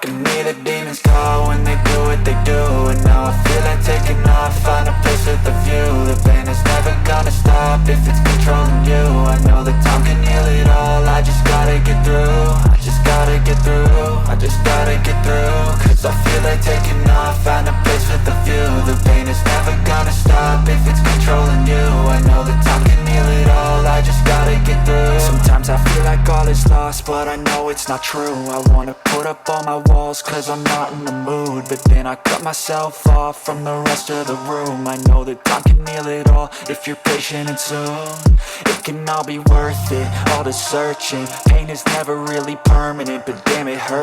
Can hear the demons call when they do what they do. And now I feel like taking off, find a place with a view. The pain is never gonna stop if it's controlling you. I know that time can heal it all, I just gotta get through. I just gotta get through, I just gotta get through. Cause I feel like taking off, find a place with a view. The pain is never gonna stop if it's controlling you. I know that time can heal it all, I just gotta get through. Sometimes I feel like all is lost, but I know it's not true. I wanna put up all my walls cause I'm not in the mood, but then I cut myself off from the rest of the room. I know that time can heal it all if you're patient and soon. It can all be worth it, all the searching. Pain is never really permanent, but damn it hurts.